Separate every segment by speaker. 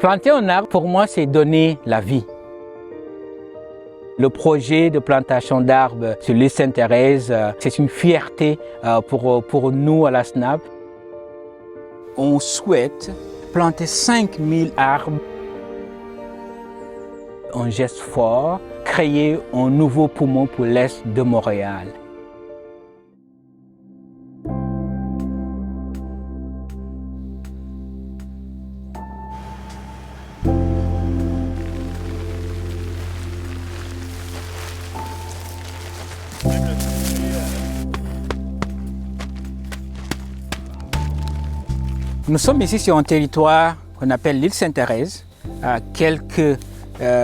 Speaker 1: Planter un arbre, pour moi, c'est donner la vie. Le projet de plantation d'arbres sur l'île Sainte-Thérèse, c'est une fierté pour nous à la SNAP. On souhaite planter 5000 arbres. Un geste fort, créer un nouveau poumon pour l'Est de Montréal. Nous sommes ici sur un territoire qu'on appelle l'île Sainte-Thérèse, à quelques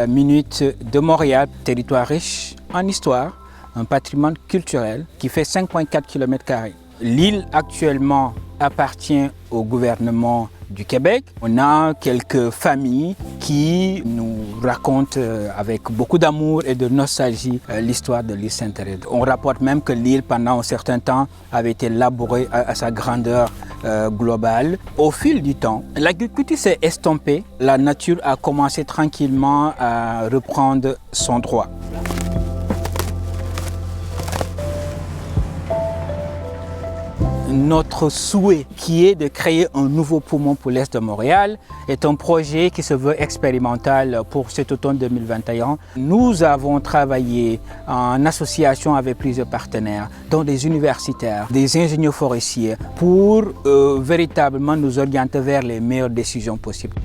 Speaker 1: minutes de Montréal, territoire riche en histoire, un patrimoine culturel qui fait 5,4 km². L'île actuellement appartient au gouvernement du Québec. On a quelques familles qui nous racontent avec beaucoup d'amour et de nostalgie l'histoire de l'île Sainte-Thérèse. On rapporte même que l'île, pendant un certain temps, avait été labourée à sa grandeur globale. Au fil du temps, l'agriculture s'est estompée. La nature a commencé tranquillement à reprendre son droit. Notre souhait, qui est de créer un nouveau poumon pour l'Est de Montréal, est un projet qui se veut expérimental pour cet automne 2021. Nous avons travaillé en association avec plusieurs partenaires, dont des universitaires, des ingénieurs forestiers, pour véritablement nous orienter vers les meilleures décisions possibles.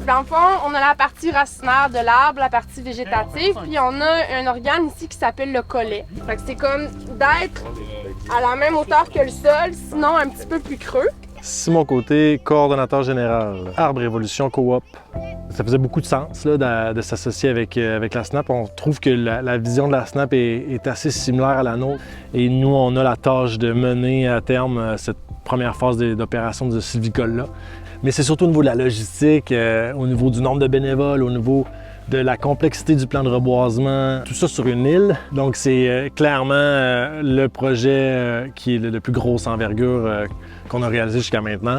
Speaker 2: Dans le fond, on a la partie racinaire de l'arbre, la partie végétative, puis on a un organe ici qui s'appelle le collet. Fait que c'est comme d'être à la même hauteur que le sol, sinon un petit peu plus creux.
Speaker 3: Simon Côté, coordonnateur général, Arbre Évolution Coop. Ça faisait beaucoup de sens là, de s'associer avec la SNAP. On trouve que la vision de la SNAP est assez similaire à la nôtre. Et nous, on a la tâche de mener à terme cette première phase d'opération de sylvicole-là. Mais c'est surtout au niveau de la logistique, au niveau du nombre de bénévoles, au niveau de la complexité du plan de reboisement, tout ça sur une île. Donc c'est clairement le projet qui est de plus grosse envergure qu'on a réalisé jusqu'à maintenant.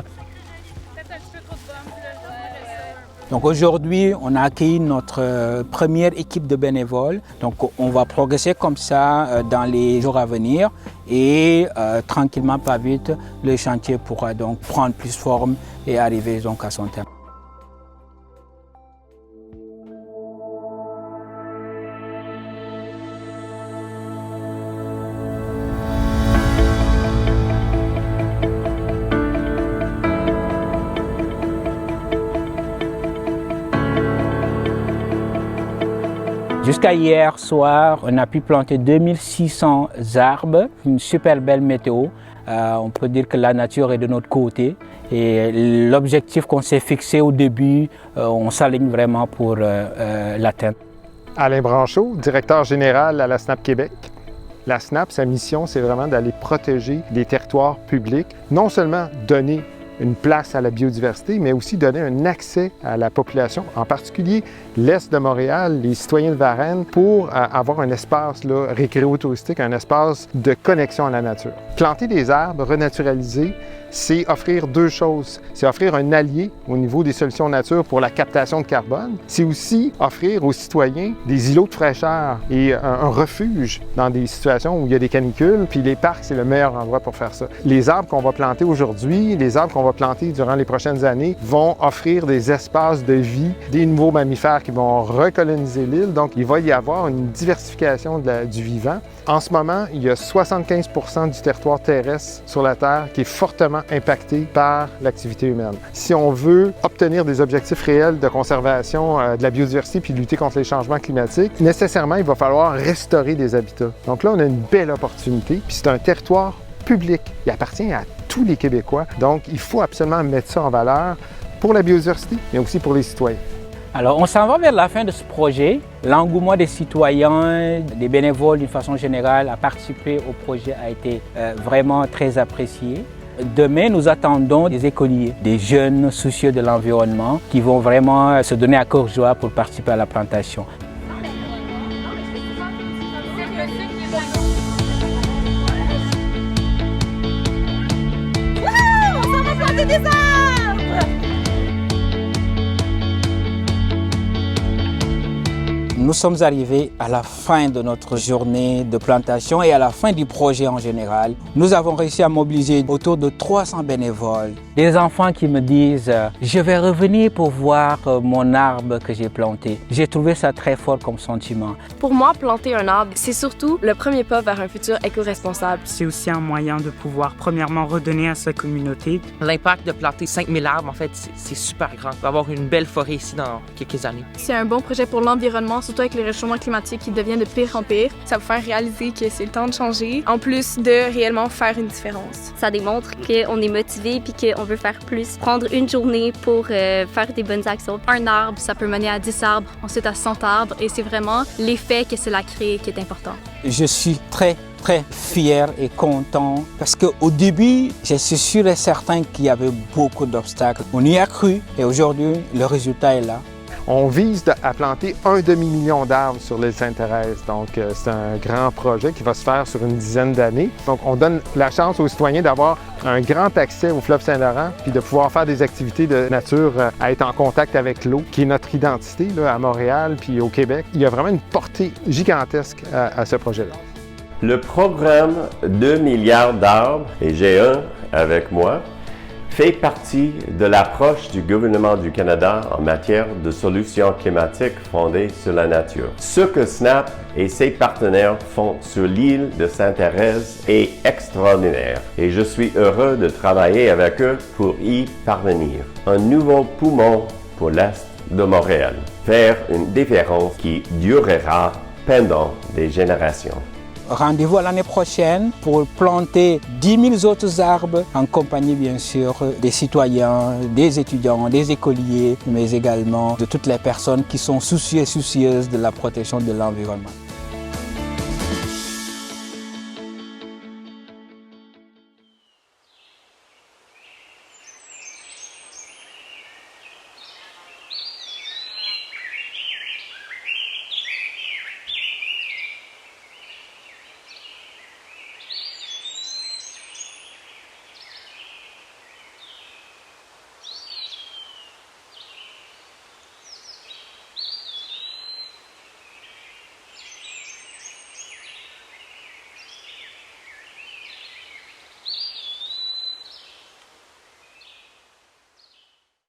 Speaker 1: Donc aujourd'hui, on a accueilli notre première équipe de bénévoles. Donc on va progresser comme ça dans les jours à venir et tranquillement, pas vite, le chantier pourra donc prendre plus forme et arriver donc à son terme. Jusqu'à hier soir, on a pu planter 2600 arbres, une super belle météo. On peut dire que la nature est de notre côté et l'objectif qu'on s'est fixé au début, on s'aligne vraiment pour l'atteindre.
Speaker 4: Alain Branchot, directeur général à la SNAP Québec. La SNAP, sa mission, c'est vraiment d'aller protéger les territoires publics, non seulement donner une place à la biodiversité, mais aussi donner un accès à la population, en particulier l'Est de Montréal, les citoyens de Varennes, pour avoir un espace récréo-touristique, un espace de connexion à la nature. Planter des arbres, renaturaliser, c'est offrir deux choses. C'est offrir un allié au niveau des solutions nature pour la captation de carbone. C'est aussi offrir aux citoyens des îlots de fraîcheur et un refuge dans des situations où il y a des canicules. Puis les parcs, c'est le meilleur endroit pour faire ça. Les arbres qu'on va planter aujourd'hui, les arbres qu'on va planter durant les prochaines années vont offrir des espaces de vie, des nouveaux mammifères qui vont recoloniser l'île. Donc, il va y avoir une diversification du vivant. En ce moment, il y a 75% du territoire terrestre sur la Terre qui est fortement impacté par l'activité humaine. Si on veut obtenir des objectifs réels de conservation de la biodiversité puis lutter contre les changements climatiques, nécessairement, il va falloir restaurer des habitats. Donc là, on a une belle opportunité, puis c'est un territoire public. Il appartient à tous les Québécois. Donc, il faut absolument mettre ça en valeur pour la biodiversité, mais aussi pour les citoyens.
Speaker 1: Alors, on s'en va vers la fin de ce projet. L'engouement des citoyens, des bénévoles d'une façon générale à participer au projet a été vraiment très apprécié. Demain, nous attendons des écoliers, des jeunes soucieux de l'environnement qui vont vraiment se donner à cœur joie pour participer à la plantation. Nous sommes arrivés à la fin de notre journée de plantation et à la fin du projet en général. Nous avons réussi à mobiliser autour de 300 bénévoles. Des enfants qui me disent « Je vais revenir pour voir mon arbre que j'ai planté ». J'ai trouvé ça très fort comme sentiment.
Speaker 5: Pour moi, planter un arbre, c'est surtout le premier pas vers un futur éco-responsable.
Speaker 6: C'est aussi un moyen de pouvoir, premièrement, redonner à sa communauté.
Speaker 7: L'impact de planter 5000 arbres, en fait, c'est super grand. On va avoir une belle forêt ici dans quelques années.
Speaker 8: C'est un bon projet pour l'environnement, surtout avec le réchauffement climatique qui devient de pire en pire.
Speaker 5: Ça va faire réaliser que c'est le temps de changer, en plus de réellement faire une différence.
Speaker 9: Ça démontre qu'on est motivé puis qu'on veut faire plus. Prendre une journée pour faire des bonnes actions.
Speaker 8: Un arbre, ça peut mener à 10 arbres, ensuite à 100 arbres, et c'est vraiment l'effet que cela crée qui est important.
Speaker 1: Je suis très fier et content parce qu'au début, je suis sûr et certain qu'il y avait beaucoup d'obstacles. On y a cru et aujourd'hui, le résultat est là.
Speaker 4: On vise à planter 1 demi-million d'arbres sur l'île Sainte-Thérèse. Donc, c'est un grand projet qui va se faire sur une dizaine d'années. Donc, on donne la chance aux citoyens d'avoir un grand accès au fleuve Saint-Laurent puis de pouvoir faire des activités de nature, à être en contact avec l'eau, qui est notre identité là, à Montréal puis au Québec. Il y a vraiment une portée gigantesque à ce projet-là.
Speaker 10: Le programme 2 milliards d'arbres, et j'ai un avec moi, fait partie de l'approche du gouvernement du Canada en matière de solutions climatiques fondées sur la nature. Ce que SNAP et ses partenaires font sur l'île de Sainte-Thérèse est extraordinaire et je suis heureux de travailler avec eux pour y parvenir. Un nouveau poumon pour l'Est de Montréal. Faire une différence qui durera pendant des générations.
Speaker 1: Rendez-vous à l'année prochaine pour planter 10 000 autres arbres en compagnie bien sûr des citoyens, des étudiants, des écoliers, mais également de toutes les personnes qui sont soucieux et soucieuses de la protection de l'environnement.